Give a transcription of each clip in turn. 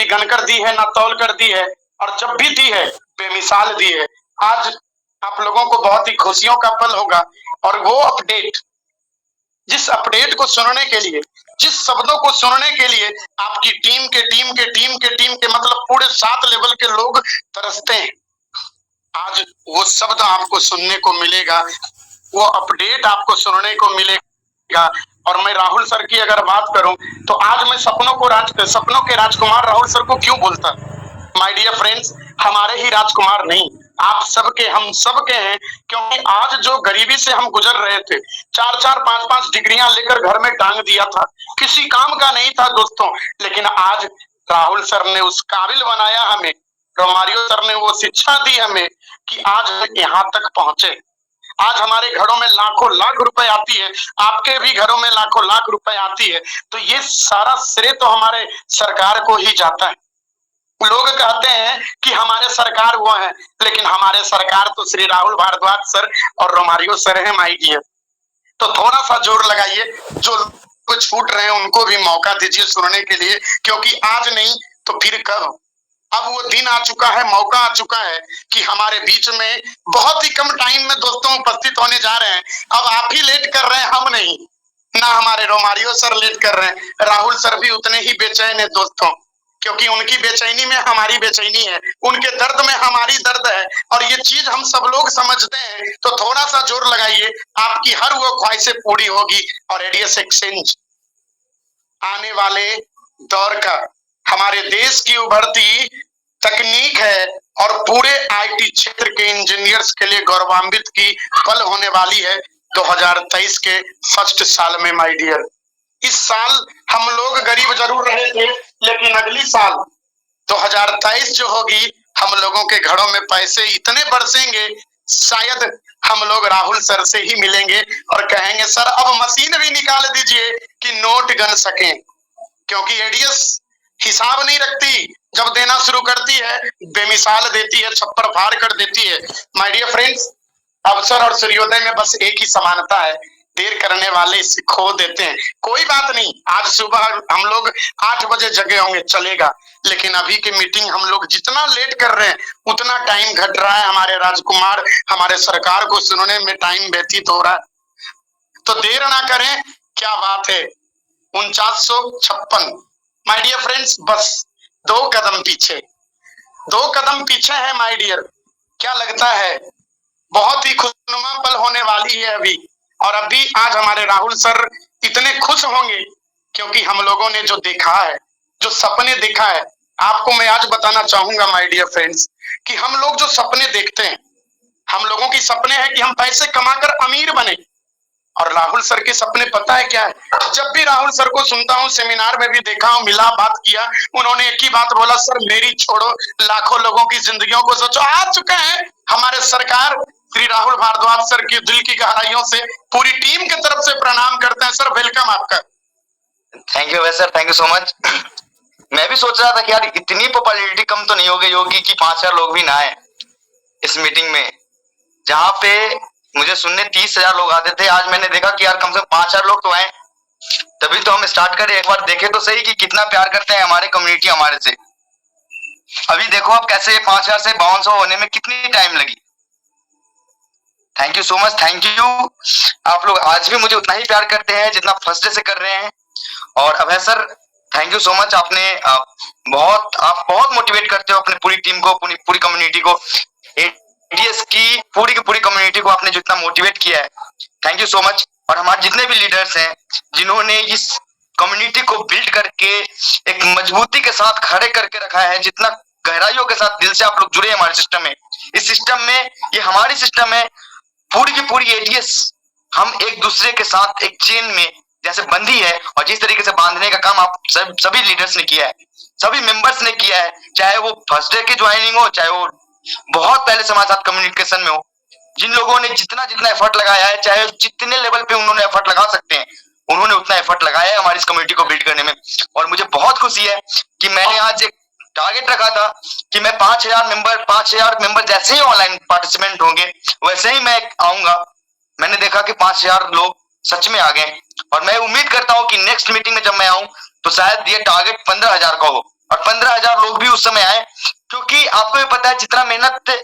कभी गनकर दी है, ना तौल कर दी है, और जब भी दी है बेमिसाल दी है। आज आप लोगों को बहुत ही खुशियों का पल होगा, और वो अपडेट, जिस अपडेट को सुनने के लिए, जिस शब्दों को सुनने के लिए आपकी टीम के मतलब पूरे 7 लेवल के लोग तरसते हैं, आज वो शब्द आपको सुनने को मिलेगा, वो अपडेट आपको सुनने को मिलेगा। और मैं राहुल सर की अगर बात करूं तो आज मैं सपनों के राजकुमार राहुल सर को क्यों बोलता? माय डियर फ्रेंड्स, हमारे ही राजकुमार नहीं, आप सबके, हम सबके हैं, क्योंकि आज जो गरीबी से हम गुजर रहे थे, 4-4 5-5 डिग्रियां लेकर घर में टांग दिया था, किसी काम का नहीं था दोस्तों, लेकिन आज राहुल सर ने उस काबिल बनाया हमें, रोमारियो सर ने वो शिक्षा दी हमें कि आज हम यहाँ तक पहुंचे। आज हमारे घरों में लाखों लाख रुपए आती है, आपके भी घरों में लाखों लाख रुपए आती है, तो ये सारा श्रेय तो हमारे सरकार को ही जाता है। लोग कहते हैं कि हमारे सरकार वो है, लेकिन हमारे सरकार तो श्री राहुल भारद्वाज सर और रोमारियो सर है माय डियर। तो थोड़ा सा जोर लगाइए, जो लोग छूट रहे हैं उनको भी मौका दीजिए सुनने के लिए, क्योंकि आज नहीं तो फिर कब? अब वो दिन आ चुका है, मौका आ चुका है कि हमारे बीच में बहुत ही कम टाइम में दोस्तों उपस्थित होने जा रहे हैं। अब आप ही लेट कर रहे हैं, हम नहीं, ना हमारे रोमारियो सर लेट कर रहे हैं, राहुल सर भी उतने ही बेचैन है दोस्तों, क्योंकि उनकी बेचैनी में हमारी बेचैनी है, उनके दर्द में हमारी दर्द है, और ये चीज हम सब लोग समझते हैं। तो थोड़ा सा जोर लगाइए, आपकी हर वो ख्वाहिशें पूरी होगी। और एडीएस एक्सचेंज आने वाले दौर का हमारे देश की उभरती तकनीक है, और पूरे आईटी क्षेत्र के इंजीनियर्स के लिए गौरवान्वित की पल होने वाली है 2023 के फर्स्ट साल में माय डियर। इस साल हम लोग गरीब जरूर रहे थे, लेकिन अगली साल 2023 जो होगी, हम लोगों के घरों में पैसे इतने बरसेंगे, शायद हम लोग राहुल सर से ही मिलेंगे और कहेंगे सर अब मशीन भी निकाल दीजिए कि नोट गन सकें, क्योंकि एडीएस हिसाब नहीं रखती, जब देना शुरू करती है बेमिसाल देती है, छप्पर फाड़ कर देती है। माय डियर फ्रेंड्स, अवसर और सूर्योदय में बस एक ही समानता है, देर करने वाले इसे खो देते हैं। कोई बात नहीं, आज सुबह हम लोग 8 बजे जगे होंगे, चलेगा, लेकिन अभी की मीटिंग हम लोग जितना लेट कर रहे हैं उतना टाइम घट रहा है, हमारे राजकुमार, हमारे सरकार को सुनने में टाइम व्यतीत हो रहा है। तो देर ना करें, क्या बात है, 4956। माय डियर फ्रेंड्स, बस 2 कदम पीछे, 2 कदम पीछे है माय डियर। क्या लगता है, बहुत ही खुशनुमा पल होने वाली है अभी, और अभी आज हमारे राहुल सर इतने खुश होंगे, क्योंकि हम लोगों ने जो देखा है, जो सपने देखा है, आपको मैं आज बताना चाहूंगा माय डियर फ्रेंड्स, कि हम लोग जो सपने देखते हैं, हम लोगों की सपने हैं कि हम पैसे कमाकर अमीर बने, और राहुल सर के सपने पता है क्या है? जब भी राहुल सर को सुनता हूँ, सेमिनार में भी देखा हूँ, मिला, बात किया, उन्होंने एक ही बात बोला, सर मेरी छोड़ो, लाखों लोगों की जिंदगियों को सोचो। आ चुके हैं हमारे सरकार श्री राहुल भारद्वाज सर की दिल की गहराइयों से पूरी टीम की तरफ से प्रणाम करते हैं। सर वेलकम आपका। Thank you sir, thank you so much. मैं भी सोच रहा था कि यार इतनी पॉपुलैरिटी कम तो नहीं हो गई होगी कि 5,000 लोग भी ना आए इस मीटिंग में, जहाँ पे मुझे सुनने 30,000 लोग आते थे। आज मैंने देखा कि यार कम से कम 5,000 लोग तो आए, तभी तो हम स्टार्ट करें। एक बार देखे तो सही कि कितना प्यार करते हैं हमारे कम्युनिटी हमारे से। अभी देखो आप कैसे 5,000 से 5200 होने में कितनी टाइम लगी। Thank you so much, thank you. आप लोग आज भी मुझे उतना ही प्यार करते हैं जितना फर्स्ट डे से कर रहे हैं। और Abhay sir, thank you so much, आप बहुत मोटिवेट करते हो अपनी पूरी टीम को, पूरी कम्युनिटी को, एडीएस की पूरी कम्युनिटी को आपने जितना मोटिवेट किया है, थैंक यू सो मच। और हमारे जितने भी लीडर्स हैं जिन्होंने इस कम्युनिटी को बिल्ड करके एक मजबूती के साथ खड़े करके रखा है, जितना गहराइयों के साथ दिल से आप लोग जुड़े हैं हमारे सिस्टम में, इस सिस्टम में, ये हमारी सिस्टम है, पूरी की पूरी एडीएस हम एक दूसरे के साथ एक चेन में जैसे बंधी है, और जिस तरीके से बांधने का काम आप सभी लीडर्स ने किया है, सभी मेंबर्स ने किया है, चाहे वो फर्स्ट डे की ज्वाइनिंग हो, चाहे वो बहुत पहले से हमारे साथ कम्युनिकेशन में हो, जिन लोगों ने जितना एफर्ट लगाया है, चाहे जितने लेवल पे उन्होंने एफर्ट लगा सकते हैं, उन्होंने उतना एफर्ट लगाया है हमारी इस कम्युनिटी को बिल्ड करने में। और मुझे बहुत खुशी है कि मैंने आज एक टारगेट रखा था कि मैं 5,000 मेंबर जैसे ही ऑनलाइन पार्टिसिपेंट होंगे वैसे ही मैं आऊंगा। मैंने देखा कि 5,000 लोग सच में आ गए, और मैं उम्मीद करता हूं कि नेक्स्ट मीटिंग में जब मैं आऊं तो शायद ये टारगेट 15,000 का हो, और 15,000 उस समय आए, क्योंकि आपको भी पता है जितना मेहनत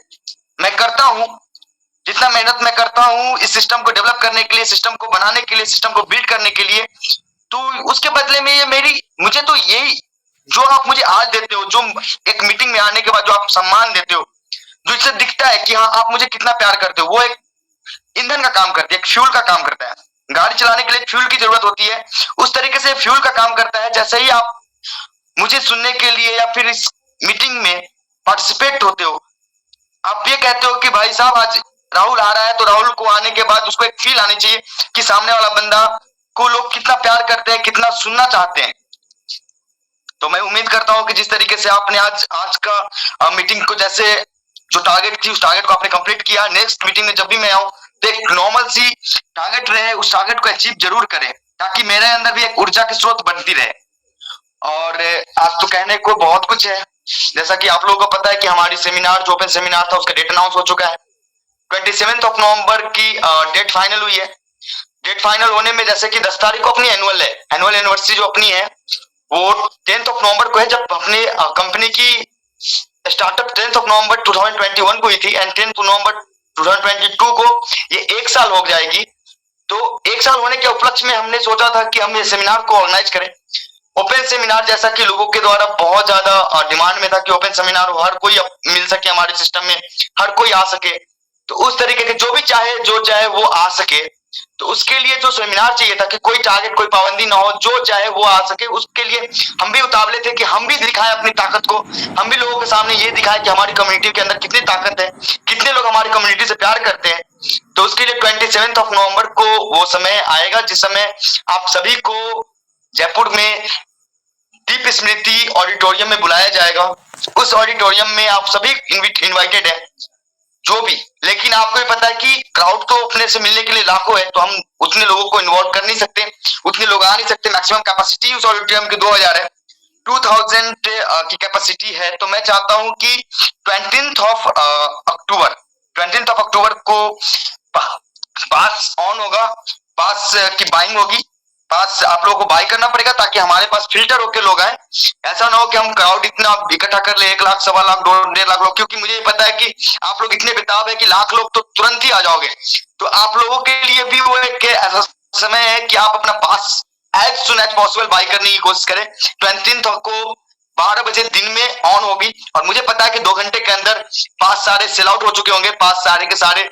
मैं करता हूँ, जितना मेहनत मैं करता हूँ इस सिस्टम को डेवलप करने के लिए, सिस्टम को बनाने के लिए, सिस्टम को बिल्ड करने के लिए, तो उसके बदले में ये मुझे तो यही जो आप मुझे आज देते हो, जो एक मीटिंग में आने के बाद जो आप सम्मान देते हो, जो इससे दिखता है कि हाँ आप मुझे कितना प्यार करते हो, वो एक ईंधन का काम करती है, एक फ्यूल का काम करता है। गाड़ी चलाने के लिए फ्यूल की जरूरत होती है, उस तरीके से फ्यूल का काम करता है। जैसे ही आप मुझे सुनने के लिए या फिर इस मीटिंग में पार्टिसिपेट होते हो, आप ये कहते हो कि भाई साहब आज राहुल आ रहा है, तो राहुल को आने के बाद उसको एक फील आनी चाहिए कि सामने वाला बंदा को लोग कितना प्यार करते हैं, कितना सुनना चाहते हैं। तो मैं उम्मीद करता हूं कि जिस तरीके से आपने आज का मीटिंग को, जैसे जो टारगेट थी उस टारगेट को आपने कंप्लीट किया, नेक्स्ट मीटिंग में जब भी मैं आऊं तो एक नॉर्मल सी टारगेट रहे, उस टारगेट को अचीव जरूर करें, ताकि मेरे अंदर भी एक ऊर्जा के स्रोत बनती रहे। और आज तो कहने को बहुत कुछ है, जैसा कि आप लोगों को पता है कि हमारी सेमिनार जो ओपन सेमिनार था उसका डेट अनाउंस हो चुका है। 27 नवंबर की डेट फाइनल हुई है। डेट फाइनल होने में जैसे कि 10 तारीख को अपनी एनुअल एनिवर्सरी जो अपनी है वो 10 नवंबर को है, जब अपनी कंपनी की स्टार्टअप 10 नवंबर 2021 को हुई थी, एंड 10 नवंबर 2022 को ये 1 साल हो जाएगी। तो 1 साल होने के उपलक्ष्य में हमने सोचा था कि हम ये सेमिनार को ऑर्गेनाइज करें, ओपन सेमिनार, जैसा कि लोगों के द्वारा बहुत ज्यादा डिमांड में था कि ओपन सेमिनार हो, हर कोई मिल सके हमारे सिस्टम में, हर कोई आ सके। तो उस तरीके के जो भी चाहे जो चाहे वो आ सके। तो उसके लिए जो सेमिनार चाहिए था कि कोई टारगेट, कोई पाबंदी ना हो, जो चाहे वो आ सके, उसके लिए हम भी उतावले थे कि हम भी दिखाएं अपनी ताकत को, हम भी लोगों के सामने ये दिखाएं कि हमारी कम्युनिटी के अंदर कितनी ताकत है, कितने लोग हमारी कम्युनिटी से प्यार करते हैं। तो उसके लिए 27 नवंबर को वो समय आएगा जिस समय आप सभी को जयपुर में दीप स्मृति ऑडिटोरियम में बुलाया जाएगा। उस ऑडिटोरियम में आप सभी इनवाइटेड है, जो भी, लेकिन आपको भी पता है कि क्राउड तो अपने से मिलने के लिए लाखों है, तो हम उतने लोगों को इन्वॉल्व कर नहीं सकते, उतने लोग आ नहीं सकते। मैक्सिमम कैपेसिटी उस ऑडिटोरियम की 2000 है, 2000 की कैपेसिटी है। तो मैं चाहता हूं कि 20 अक्टूबर को पास ऑन होगा, पास की बाइंग होगी, पास आप लोगों को बाय करना पड़ेगा ताकि हमारे पास फिल्टर होके लोग आए। ऐसा ना हो कि हम क्राउड इतना इकट्ठा कर ले, 1 लाख, 1.25 लाख, 1.5 लाख लोग, क्योंकि मुझे पता है कि आप लोग इतने बेताब है कि लाख लोग तो तुरंत ही आ जाओगे। तो आप लोगों के लिए भी वो एक ऐसा समय है कि आप अपना pass as soon as possible buy करने की कोशिश करें। 20 को 12 बजे दिन में ऑन होगी, और मुझे पता है कि 2 घंटे के अंदर पास सारे सेल आउट हो चुके होंगे, पास सारे के सारे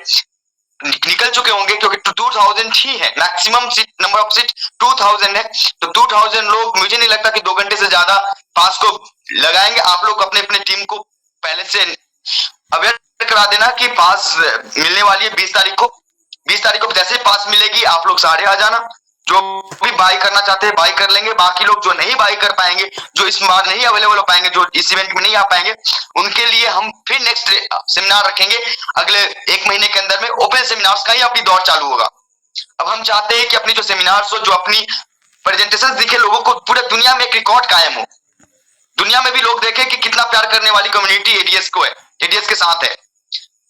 निकल चुके होंगे, क्योंकि 2000 ही है, maximum seat, number of seat 2000 है। तो 2000 लोग, मुझे नहीं लगता कि 2 घंटे से ज्यादा पास को लगाएंगे। आप लोग अपने अपने टीम को पहले से अवेयर करा देना कि पास मिलने वाली है 20 तारीख को। 20 तारीख को जैसे पास मिलेगी आप लोग सारे आ जाना, जो भी बाई करना चाहते हैं बाई कर लेंगे। बाकी लोग जो नहीं बाई कर पाएंगे, जो इस बार नहीं अवेलेबल हो पाएंगे, जो इस इवेंट में नहीं आ पाएंगे, उनके लिए हम फिर नेक्स्ट सेमिनार रखेंगे अगले 1 महीने के अंदर में। ओपन सेमिनार्स का ही अपनी दौर चालू होगा। अब हम चाहते हैं कि अपनी जो सेमिनार्स हो, जो अपनी प्रेजेंटेशन दिखे लोगों को, पूरे दुनिया में एक रिकॉर्ड कायम हो, दुनिया में भी लोग देखें कि कितना प्यार करने वाली कम्युनिटी एडीएस को है, एडीएस के साथ है।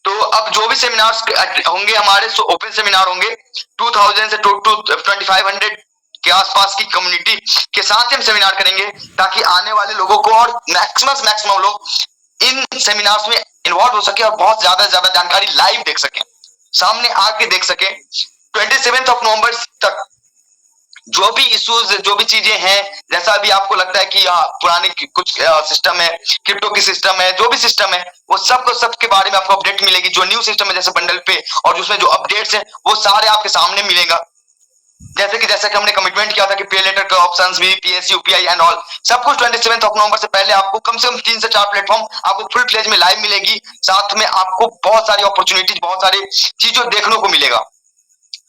तो अब जो भी सेमिनार्स होंगे हमारे, ओपन सेमिनार होंगे 2000 से 2500 के आसपास की कम्युनिटी के साथ ही हम सेमिनार करेंगे, ताकि आने वाले लोगों को और मैक्सिमम लोग इन सेमिनार्स में इन्वॉल्व हो सके और बहुत ज्यादा से ज्यादा जानकारी लाइव देख सके, सामने आके देख सके। 27 नवंबर तक जो भी इश्यूज, जो भी चीजें हैं, जैसा अभी आपको लगता है कि पुराने कुछ सिस्टम है, क्रिप्टो की सिस्टम है, जो भी सिस्टम है, वो सब के बारे में आपको अपडेट मिलेगी। जो न्यू सिस्टम है जैसे बंडल पे, और उसमें जो अपडेट्स हैं वो सारे आपके सामने मिलेगा। जैसे कि हमने कमिटमेंट किया था कि पे लेटर के ऑप्शंस भी, पीएससी, यूपीआई एंड ऑल, सब कुछ 27 नवंबर से पहले आपको कम से कम 3 से 4 प्लेटफॉर्म आपको फुल फ्लेज में लाइव मिलेगी। साथ में आपको बहुत सारी अपॉर्चुनिटीज, बहुत सारी चीजों देखने को मिलेगा।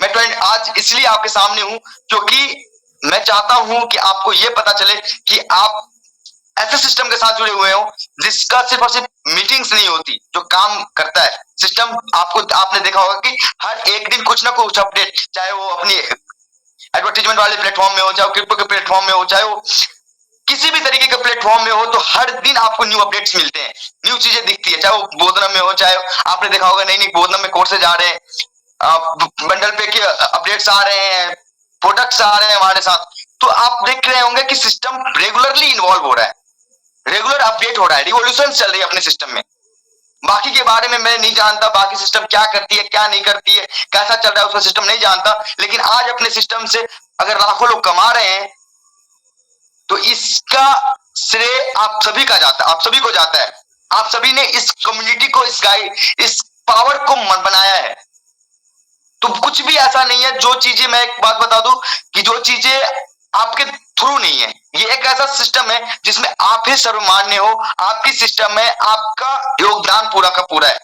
मैं आज इसलिए आपके सामने हूं क्योंकि मैं चाहता हूं कि आपको यह पता चले कि आप ऐसे सिस्टम के साथ जुड़े हुए हो जिसका सिर्फ और सिर्फ मीटिंग्स नहीं होती, जो काम करता है सिस्टम। आपने देखा होगा कि हर एक दिन कुछ ना कुछ अपडेट, चाहे वो अपनी एडवर्टीजमेंट वाले प्लेटफॉर्म में हो, चाहे क्रिप्टो के प्लेटफॉर्म में हो, चाहे वो किसी भी तरीके के प्लेटफॉर्म में हो, तो हर दिन आपको न्यू अपडेट्स मिलते हैं, न्यू चीजें दिखती है। चाहे वो बोधनम में हो, चाहे आपने देखा होगा नई बोधनम में कोर्सेज आ रहे हैं, बंडल पे के अपडेट्स आ रहे हैं, प्रोडक्ट्स आ रहे हैं हमारे साथ। तो आप देख रहे होंगे कि सिस्टम रेगुलरली इन्वॉल्व हो रहा है। रेगुलर अपडेट हो रहा है, रिवॉल्यूशन चल रही है अपने सिस्टम में। बाकी के बारे में मैं नहीं जानता, बाकी सिस्टम क्या करती है क्या नहीं करती है, कैसा चल रहा है उसका सिस्टम नहीं जानता, लेकिन आज अपने सिस्टम से अगर लाखों लोग कमा रहे हैं तो इसका श्रेय आप सभी का जाता है, आप सभी को जाता है। आप सभी ने इस कम्युनिटी को, इस पावर को बनाया है। तो कुछ भी ऐसा नहीं है, जो चीजें, मैं एक बात बता दूं कि जो चीजें आपके थ्रू नहीं है, ये एक ऐसा सिस्टम है जिसमें आप ही सर्वमान्य हो, आपकी सिस्टम में आपका योगदान पूरा का पूरा है।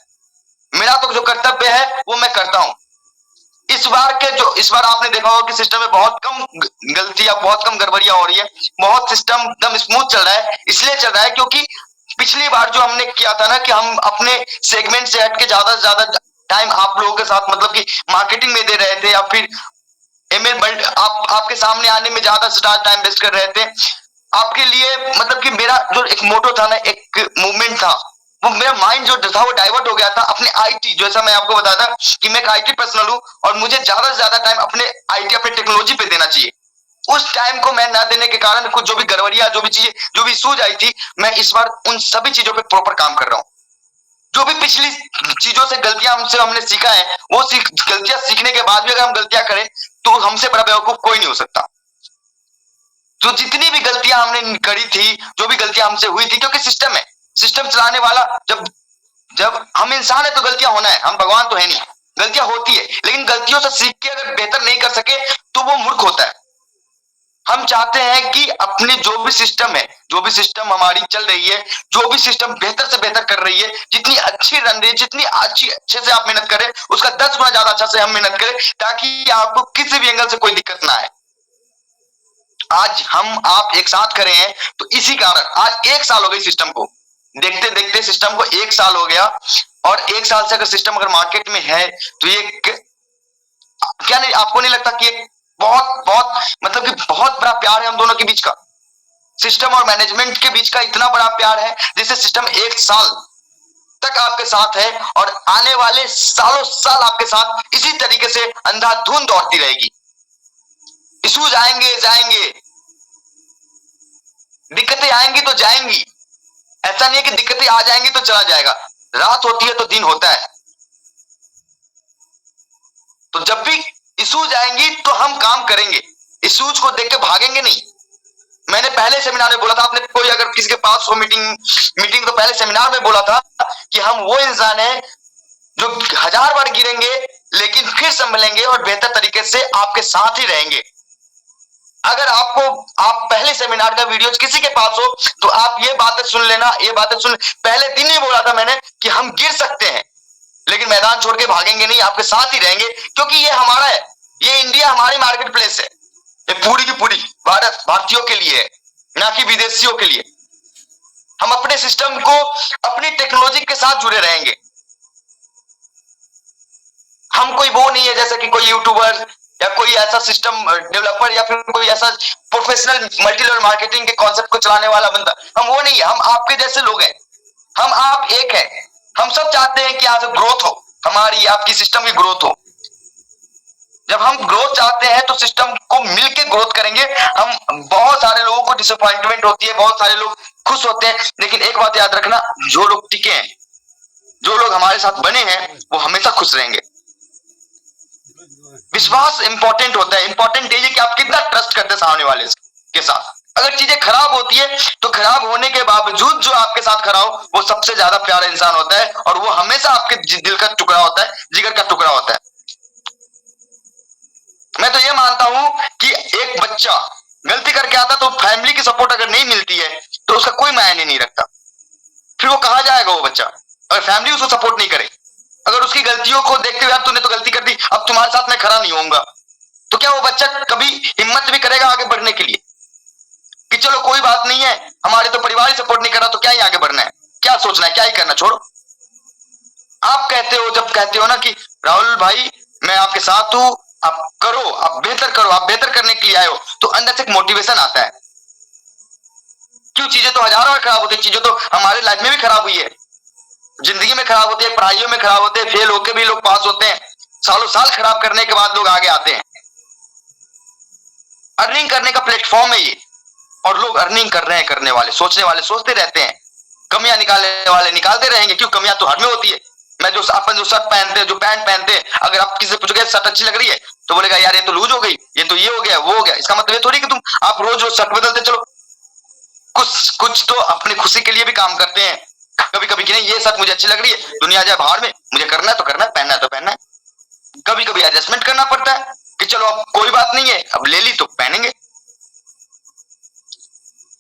मेरा तो जो कर्तव्य है वो मैं करता हूं। इस बार आपने देखा होगा कि सिस्टम में बहुत कम गलतियां, बहुत कम गड़बड़ियां हो रही है, बहुत सिस्टम एकदम स्मूथ चल रहा है। इसलिए चल रहा है क्योंकि पिछली बार जो हमने किया था ना कि हम अपने सेगमेंट से हट के ज्यादा से ज्यादा टाइम आप लोगों के साथ, मतलब कि मार्केटिंग में दे रहे थे, या फिर एमएल आपके सामने आने में ज्यादा से ज्यादा टाइम वेस्ट कर रहे थे आपके लिए। मतलब कि मेरा जो एक मोटो था ना, एक मूवमेंट था, वो मेरा माइंड जो था वो डाइवर्ट हो गया था अपने आईटी। जैसा मैं आपको बताया था कि मैं एक आईटी पर्सनल हूं और मुझे ज्यादा से ज्यादा टाइम अपने आईटी, अपने टेक्नोलॉजी पे देना चाहिए। उस टाइम को मैं ना देने के कारण कुछ जो भी गड़बड़ियां, जो भी चीजें, जो भी सूझ आई थी, मैं इस बार उन सभी चीजों पे प्रॉपर काम कर रहा हूं। जो भी पिछली चीजों से गलतियां हमने सीखा है, वो गलतियां सीखने के बाद भी अगर हम गलतियां करें तो हमसे बड़ा बेवकूफ कोई नहीं हो सकता। जो जितनी भी गलतियां हमने करी थी, जो भी गलतियां हमसे हुई थी, क्योंकि सिस्टम है, सिस्टम चलाने वाला, जब हम इंसान है तो गलतियां होना है, हम भगवान तो है नहीं, गलतियां होती है, लेकिन गलतियों से सीख के अगर बेहतर नहीं कर सके तो वो मूर्ख होता है। हम चाहते हैं कि अपने जो भी सिस्टम है, जो भी सिस्टम हमारी चल रही है, जो भी सिस्टम बेहतर से बेहतर कर रही है, जितनी अच्छी रन रही है, जितनी अच्छे से आप मेहनत करें, उसका 10 गुना ज्यादा अच्छा से हम मेहनत करें, ताकि आपको किसी भी एंगल से कोई दिक्कत ना आए। आज हम आप एक साथ खड़े हैं तो इसी कारण आज 1 साल हो गई सिस्टम को, देखते देखते सिस्टम को 1 साल हो गया। और 1 साल से अगर सिस्टम अगर मार्केट में है तो ये क्या नहीं, आपको नहीं लगता कि एक बहुत बहुत मतलब कि बहुत बड़ा प्यार है हम दोनों के बीच का, सिस्टम और मैनेजमेंट के बीच का इतना बड़ा प्यार है, जिससे सिस्टम 1 साल तक आपके साथ है और आने वाले सालों साल आपके साथ इसी तरीके से अंधाधुंध दौड़ती रहेगी। इश्यूज आएंगे जाएंगे, दिक्कतें आएंगी तो जाएंगी, ऐसा नहीं है कि दिक्कतें आ जाएंगी तो चला जाएगा। रात होती है तो दिन होता है। तो जब भी इश्यूज आएंगी तो हम काम करेंगे, इश्यूज को देख के भागेंगे नहीं। मैंने पहले सेमिनार में बोला था, आपने कोई अगर किसी के पास हो मीटिंग तो पहले सेमिनार में बोला था कि हम वो इंसान है जो 1000 बार गिरेंगे लेकिन फिर संभलेंगे और बेहतर तरीके से आपके साथ ही रहेंगे। अगर आप पहले सेमिनार का वीडियो किसी के पास हो तो आप ये बातें सुन लेना, ये बातें सुन। पहले दिन ही बोला था मैंने कि हम गिर सकते हैं लेकिन मैदान छोड़ के भागेंगे नहीं, आपके साथ ही रहेंगे, क्योंकि ये हमारा है, ये इंडिया हमारी मार्केट प्लेस है, ये पूरी की पूरी भारतीयों के लिए है, ना कि विदेशियों के लिए। हम अपने सिस्टम को, अपनी टेक्नोलॉजी के साथ जुड़े रहेंगे। हम कोई वो नहीं है जैसे कि कोई यूट्यूबर या कोई ऐसा सिस्टम डेवलपर या फिर कोई ऐसा प्रोफेशनल मल्टी लेवल मार्केटिंग के कॉन्सेप्ट को चलाने वाला बंदा, हम वो नहीं है। हम आपके जैसे लोग हैं, हम आप एक हैं। हम सब चाहते हैं कि यहाँ से ग्रोथ हो, हमारी आपकी सिस्टम की ग्रोथ हो। जब हम ग्रोथ चाहते हैं तो सिस्टम को मिलकर ग्रोथ करेंगे। हम बहुत सारे लोगों को डिसअपॉइंटमेंट होती है, बहुत सारे लोग खुश होते हैं, लेकिन एक बात याद रखना, जो लोग टिके हैं, जो लोग हमारे साथ बने हैं, वो हमेशा खुश रहेंगे। विश्वास इंपॉर्टेंट होता है। इंपॉर्टेंट ये है कि आप कितना ट्रस्ट करते हैं सामने वाले के साथ। अगर चीजें खराब होती है तो खराब होने के बावजूद जो आपके साथ खड़ा हो वो सबसे ज्यादा प्यारा इंसान होता है, और वो हमेशा आपके दिल का टुकड़ा होता है, जिगर का टुकड़ा होता है। मैं तो ये मानता हूं कि एक बच्चा गलती करके आता तो फैमिली की सपोर्ट अगर नहीं मिलती है तो उसका कोई मायने नहीं रखता। फिर वो कहां जाएगा वो बच्चा, अगर फैमिली उसको सपोर्ट नहीं करे। अगर उसकी गलतियों को देखते हुए, तूने तो गलती कर दी, अब तुम्हारे साथ मैं खड़ा नहीं होऊंगा, तो क्या वो बच्चा कभी हिम्मत भी करेगा आगे बढ़ने के लिए कि चलो कोई बात नहीं है, हमारे तो परिवार ही सपोर्ट नहीं कर रहा, तो क्या ही आगे बढ़ना है, क्या सोचना है, क्या ही करना, छोड़ो। आप कहते हो, जब कहते हो ना कि राहुल भाई मैं आपके साथ हूं, आप करो, आप बेहतर करो, आप बेहतर करने के लिए आए हो, तो अंदर से एक मोटिवेशन आता है। क्यों, चीजें तो हजारों बार खराब होती है, चीजें तो हमारे लाइफ में भी खराब हुई है, जिंदगी में खराब होती है, पढ़ाइयों में खराब होते हैं, फेल होके भी लोग पास होते हैं, सालों साल खराब करने के बाद लोग आगे आते हैं। अर्निंग करने का प्लेटफॉर्म है ये। और लोग अर्निंग कर रहे हैं, करने वाले सोचने वाले सोचते रहते हैं, कमियां निकालने वाले निकालते रहेंगे, क्यों कमियां तो हर में होती है। मैं जो अपन जो शर्ट पहनते हैं, जो पैंट पहनते हैं, अगर आप किसी से पूछोगे शर्ट अच्छी लग रही है तो बोलेगा यार ये तो लूज हो गई, ये तो ये हो गया वो हो गया। इसका मतलब ये थोड़ी कि तुम आप रोज रोज शर्ट बदलते चलो, कुछ कुछ तो अपनी खुशी के लिए भी काम करते हैं कभी कभी कि नहीं ये शर्ट मुझे अच्छी लग रही है, दुनिया जाए बाहर में, मुझे करना है तो करना है, पहनना है तो पहनना है। कभी कभी एडजस्टमेंट करना पड़ता है कि चलो अब कोई बात नहीं है, अब ले ली तो पहनेंगे।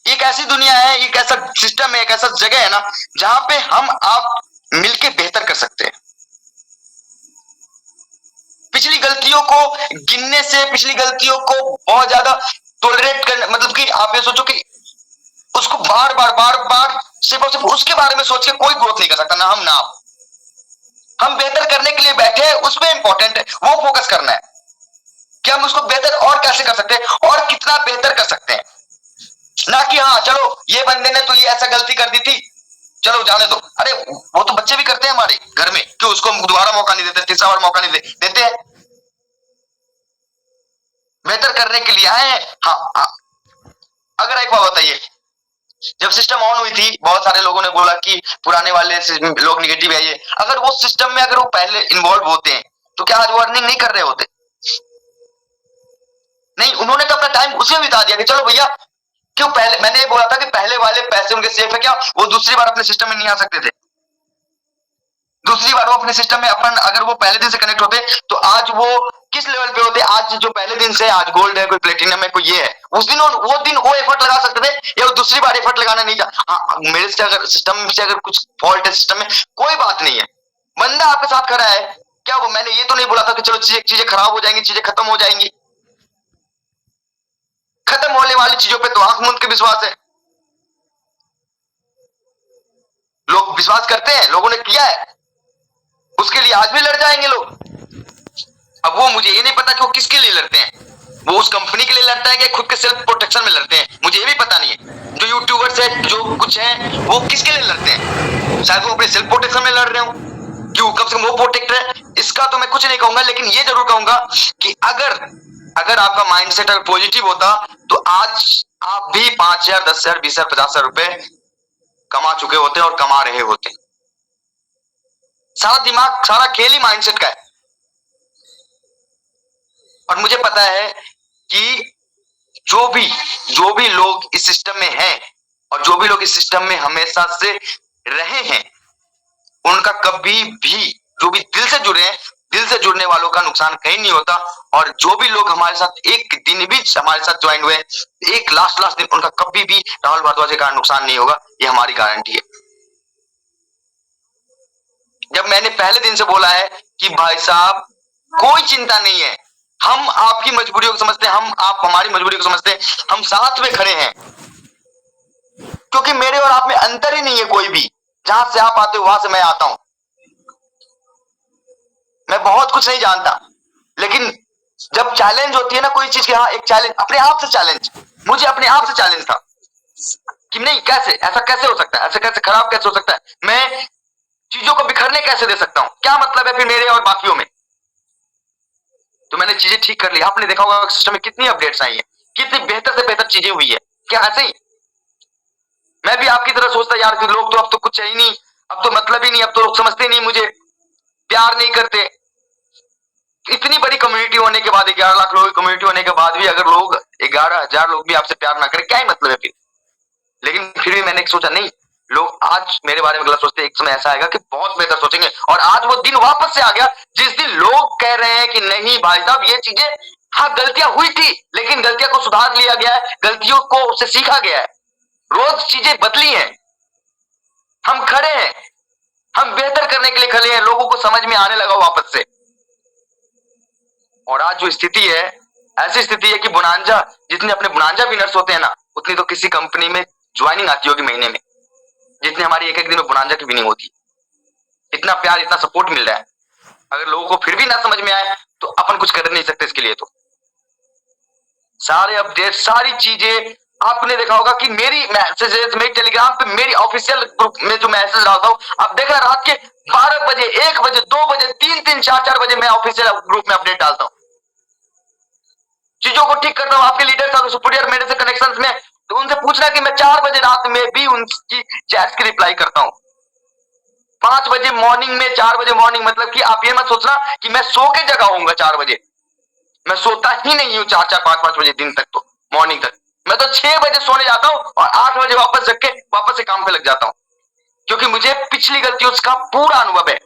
एक ऐसी दुनिया है, एक ऐसा सिस्टम है, एक ऐसा जगह है ना जहां पे हम आप मिलके बेहतर कर सकते हैं। पिछली गलतियों को गिनने से, पिछली गलतियों को बहुत ज्यादा टॉलरेट करने, मतलब कि आप ये सोचो कि उसको बार बार सिर्फ और सिर्फ उसके बारे में सोच के कोई ग्रोथ नहीं कर सकता, ना हम ना आप। हम बेहतर करने के लिए बैठे हैं, उसमें इंपॉर्टेंट है वो फोकस करना है कि हम उसको बेहतर और कैसे कर सकते हैं और कितना बेहतर कर सकते हैं, ना कि हाँ चलो ये बंदे ने तो ये ऐसा गलती कर दी थी चलो जाने दो। अरे वो तो बच्चे भी करते हैं हमारे घर में, क्यों उसको हम दोबारा मौका नहीं देते, तीसरा बार मौका नहीं देते हैं। बेहतर करने के लिए आए हैं। हाँ, अगर एक बात बताइए, जब सिस्टम ऑन हुई थी बहुत सारे लोगों ने बोला कि पुराने वाले लोग निगेटिव है ये, अगर वो सिस्टम में अगर वो पहले इन्वॉल्व होते हैं तो क्या आज वो अर्निंग नहीं कर रहे होते? नहीं, उन्होंने तो अपना टाइम उसी में बिता दिया कि चलो भैया, क्यों पहले मैंने ये बोला था कि पहले वाले पैसे उनके सेफ है, क्या वो दूसरी बार अपने सिस्टम में नहीं आ सकते थे? दूसरी बार वो अपने सिस्टम में अपन अगर वो पहले दिन से कनेक्ट होते तो आज वो किस लेवल पे होते? आज जो पहले दिन से आज गोल्ड है, कोई प्लेटिनम है, कोई ये है, उस दिन वो एफर्ट लगा सकते थे, या वो दूसरी बार एफर्ट लगाना नहीं चाह। हाँ, मेरे से अगर सिस्टम से अगर कुछ फॉल्ट है सिस्टम में, कोई बात नहीं है, बंदा आपके साथ खड़ा है, क्या वो मैंने ये तो नहीं बोला था कि चलो चीजें खराब हो जाएंगी, चीजें खत्म हो जाएंगी। खत्म होने वाली चीजों पे तो आंख मूंद के विश्वास है, लोग विश्वास करते हैं, लोगों ने किया है, उसके लिए आज भी लड़ जाएंगे लोग। अब वो मुझे ये नहीं पता कि वो किसके लिए लड़ते हैं, वो उस कंपनी के लिए लड़ता है कि खुद के सेल्फ प्रोटेक्शन में लड़ते हैं, मुझे ये भी पता नहीं है। जो यूट्यूबर्स है जो कुछ है वो किसके लिए लड़ते हैं, शायद वो अपने सेल्फ प्रोटेक्शन में लड़ रहे हो, क्यों कम से कम वो प्रोटेक्ट है। इसका तो मैं कुछ नहीं कहूंगा, लेकिन ये जरूर कहूंगा कि अगर आपका माइंडसेट अगर पॉजिटिव होता तो आज आप भी 5,000 10,000 20,000 50,000 रुपए कमा चुके होते और कमा रहे होते। सारा दिमाग, सारा खेल ही माइंडसेट का है। और मुझे पता है कि जो भी लोग इस सिस्टम में हैं और जो भी लोग इस सिस्टम में हमेशा से रहे हैं, उनका कभी भी, जो भी दिल से जुड़े हैं, दिल से जुड़ने वालों का नुकसान कहीं नहीं होता। और जो भी लोग हमारे साथ एक दिन भी हमारे साथ ज्वाइन हुए, एक लास्ट दिन, उनका कभी भी राहुल भारद्वाज का नुकसान नहीं होगा, ये हमारी गारंटी है। जब मैंने पहले दिन से बोला है कि भाई साहब कोई चिंता नहीं है, हम आपकी मजबूरियों को समझते हैं, हम आप हमारी मजबूरी को समझते हैं, हम साथ में खड़े हैं, क्योंकि मेरे और आप में अंतर ही नहीं है कोई भी। जहां से आप आते हो वहां से मैं आता हूं, मैं बहुत कुछ नहीं जानता, लेकिन जब चैलेंज होती है ना कोई चीज की, हाँ एक चैलेंज, अपने आप से चैलेंज, मुझे अपने आप से चैलेंज था कि नहीं कैसे ऐसा कैसे हो सकता है, ऐसा कैसे खराब कैसे हो सकता है, मैं चीजों को बिखरने कैसे दे सकता हूं, क्या मतलब है फिर मेरे और बाकियों में। तो मैंने चीजें ठीक कर ली। आपने देखा होगा सिस्टम में कितनी अपडेट्स आई है, कितनी बेहतर से बेहतर चीजें हुई है। क्या ऐसे ही मैं भी आपकी तरह सोचता यार कि लोग तो अब तो कुछ है ही नहीं, अब तो मतलब ही नहीं, अब तो लोग समझते नहीं, मुझे प्यार नहीं करते। इतनी बड़ी कम्युनिटी होने के बाद, 11 लाख लोगों की कम्युनिटी होने के बाद भी अगर लोग 11,000 लोग भी आपसे प्यार ना करें, क्या ही मतलब है फिर। लेकिन फिर भी मैंने सोचा नहीं, लोग आज मेरे बारे में गलत सोचते, एक समय ऐसा आएगा कि बहुत बेहतर सोचेंगे। और आज वो दिन वापस से आ गया जिस दिन लोग कह रहे हैं कि नहीं भाई साहब ये चीजें, हाँ गलतियां हुई थी लेकिन गलतियों को सुधार लिया गया है, गलतियों को से सीखा गया है, रोज चीजें बदली हैं, हम खड़े हैं, हम बेहतर करने के लिए खड़े हैं, लोगों को समझ में आने लगा वापस से। और आज जो स्थिति है, ऐसी स्थिति है कि बोनांजा, जितने अपने बोनांजा विनर्स होते हैं ना, उतनी तो किसी कंपनी में ज्वाइनिंग आती होगी महीने में, जितनी हमारी एक दिन में बोनांजा की विनिंग होती। इतना प्यार, इतना सपोर्ट मिल रहा है, अगर लोगों को फिर भी ना समझ में आए तो अपन कुछ कर नहीं सकते इसके लिए। तो सारे अपडेट, सारी चीजें आपने देखा होगा कि मेरी मैसेजेस, मेरी टेलीग्राम पे, मेरी ऑफिशियल ग्रुप में जो मैसेज डालता हूं, आप देखना रात के 12 बजे, 1 बजे, 2 बजे, 3 4 बजे मैं ऑफिशियल ग्रुप में अपडेट डालता हूं, चीजों को ठीक करता हूं। आपके लीडर साहब सुपीरियर मेरे से कनेक्शंस में तो उनसे पूछना कि मैं 4 बजे रात में भी उनकी चैट की रिप्लाई करता हूं, 5 बजे मॉर्निंग में, 4 बजे मॉर्निंग, मतलब कि आप ये मत सोचना कि मैं सो के जगा होऊंगा 4 बजे, मैं सोता ही नहीं हूं 4-4, 5-5 बजे दिन तक, तो मॉर्निंग तक मैं तो 6 बजे सोने जाता हूं और 8 बजे वापस जग के वापस से काम पे लग जाता हूं, क्योंकि मुझे पिछली गलतियों का पूरा अनुभव है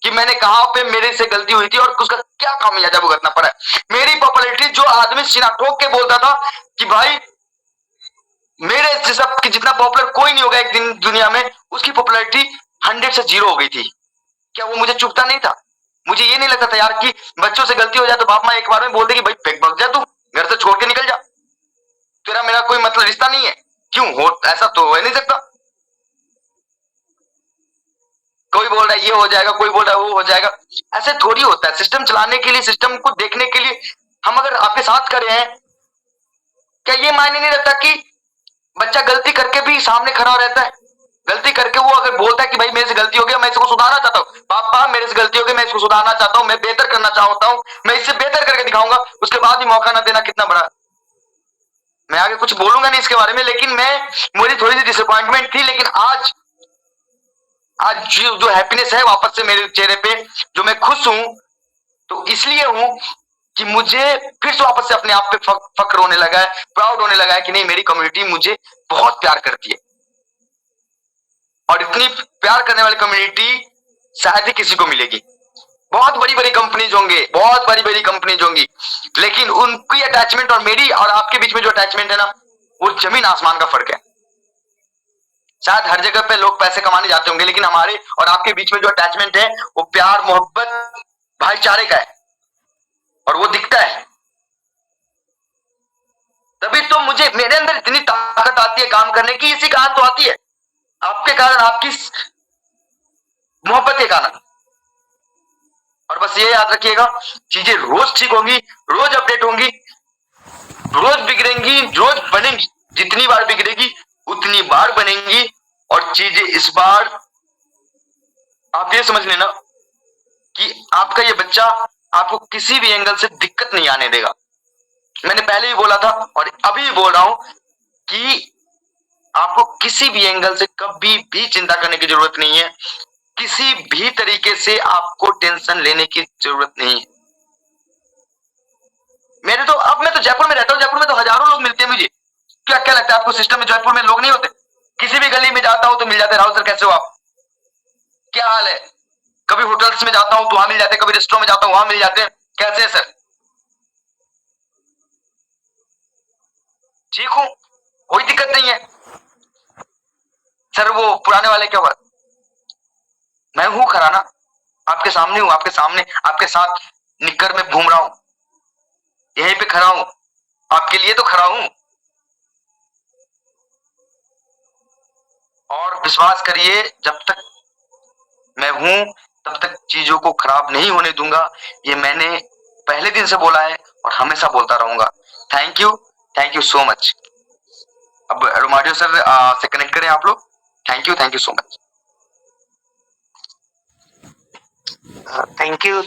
कि मैंने कहां पे मेरे से गलती हुई थी और उसका क्या खामियाजा भुगतना पड़ा है। मेरी पॉपुलैरिटी, जो आदमी सीना ठोक के बोलता था कि भाई मेरे जैसा कि जितना पॉपुलर कोई नहीं होगा एक दिन दुनिया में, उसकी पॉपुलैरिटी 100 से 0 हो गई थी। क्या वो मुझे चुभता नहीं था? मुझे ये नहीं लगता था यार कि बच्चों से गलती हो जाए तो बाप माँ एक बार में बोल दे कि भाई फेंक भाग जा, तू घर से छोड़ के निकल जा, तेरा मेरा कोई मतलब रिश्ता नहीं है। क्यों हो? ऐसा तो हो नहीं सकता। कोई बोल रहा है ये हो जाएगा, कोई बोल रहा है वो हो जाएगा, ऐसे थोड़ी होता है। सिस्टम चलाने के लिए, सिस्टम को देखने के लिए हम अगर आपके साथ खड़े हैं, क्या ये मायने नहीं रखता कि बच्चा गलती करके भी सामने खड़ा रहता है? गलती करके वो अगर बोलता है कि भाई मेरे से गलती हो गया, मैं इसको सुधारना चाहता हूँ, पापा मेरे से गलती हो गई, मैं इसको सुधारना चाहता हूँ, मैं बेहतर करना चाहता हूँ, मैं इससे बेहतर करके दिखाऊंगा, उसके बाद भी मौका ना देना कितना बड़ा। मैं आगे कुछ बोलूंगा नहीं इसके बारे में, लेकिन मेरी थोड़ी सी डिसअपॉइंटमेंट थी, लेकिन आज जो हैप्पीनेस है वापस से मेरे चेहरे पे, जो मैं खुश हूं, तो इसलिए हूं कि मुझे फिर से वापस से अपने आप पे फक्र होने लगा है, प्राउड होने लगा है कि नहीं, मेरी कम्युनिटी मुझे बहुत प्यार करती है। और इतनी प्यार करने वाली कम्युनिटी शायद ही किसी को मिलेगी। बहुत बड़ी बड़ी कंपनीज होंगे, बहुत बड़ी बड़ी कंपनीज होंगी, लेकिन उनकी अटैचमेंट और मेरी और आपके बीच में जो अटैचमेंट है ना, वो जमीन आसमान का फर्क है। शायद हर जगह पे लोग पैसे कमाने जाते होंगे, लेकिन हमारे और आपके बीच में जो अटैचमेंट है वो प्यार, मोहब्बत, भाईचारे का है, और वो दिखता है। तभी तो मुझे, मेरे अंदर इतनी ताकत आती है काम करने की, इसी कारण तो आती है, आपके कारण, आपकी मोहब्बत के कारण। और बस ये याद रखिएगा, चीजें रोज ठीक होंगी, रोज अपडेट होंगी, रोज बिगड़ेंगी, रोज बनेंगी, जितनी बार बिगड़ेगी उतनी बार बनेंगी। और चीजें इस बार आप ये समझ लेना कि आपका ये बच्चा आपको किसी भी एंगल से दिक्कत नहीं आने देगा। मैंने पहले भी बोला था और अभी भी बोल रहा हूं कि आपको किसी भी एंगल से कभी भी चिंता करने की जरूरत नहीं है, किसी भी तरीके से आपको टेंशन लेने की जरूरत नहीं है। मैं तो जयपुर में रहता हूँ, जयपुर में तो हजारों लोग मिलते हैं मुझे। क्या क्या लगता है आपको सिस्टम में जयपुर में लोग नहीं होते? किसी भी गली में जाता हूं तो मिल जाते हैं, राहुल सर कैसे हो आप, क्या हाल है? कभी होटल्स में जाता हूं तो वहां मिल जाते हैं, कभी रेस्टोरेंट में जाता हूं वहां मिल जाते हैं, कैसे है सर, ठीक हूं, कोई दिक्कत नहीं है सर। वो पुराने वाले क्या हुआ, मैं हूं खरा ना, आपके सामने हूं, आपके सामने, आपके साथ निक्कर में घूम रहा हूं, यहीं पे खड़ा हूं, आपके लिए तो खड़ा हूं। और विश्वास करिए, जब तक मैं हूं तब तक चीजों को खराब नहीं होने दूंगा, ये मैंने पहले दिन से बोला है और हमेशा बोलता रहूंगा। Thank you so much. अब रोमारियो सर से कनेक्ट करें आप लोग। Thank you so much. Thank you.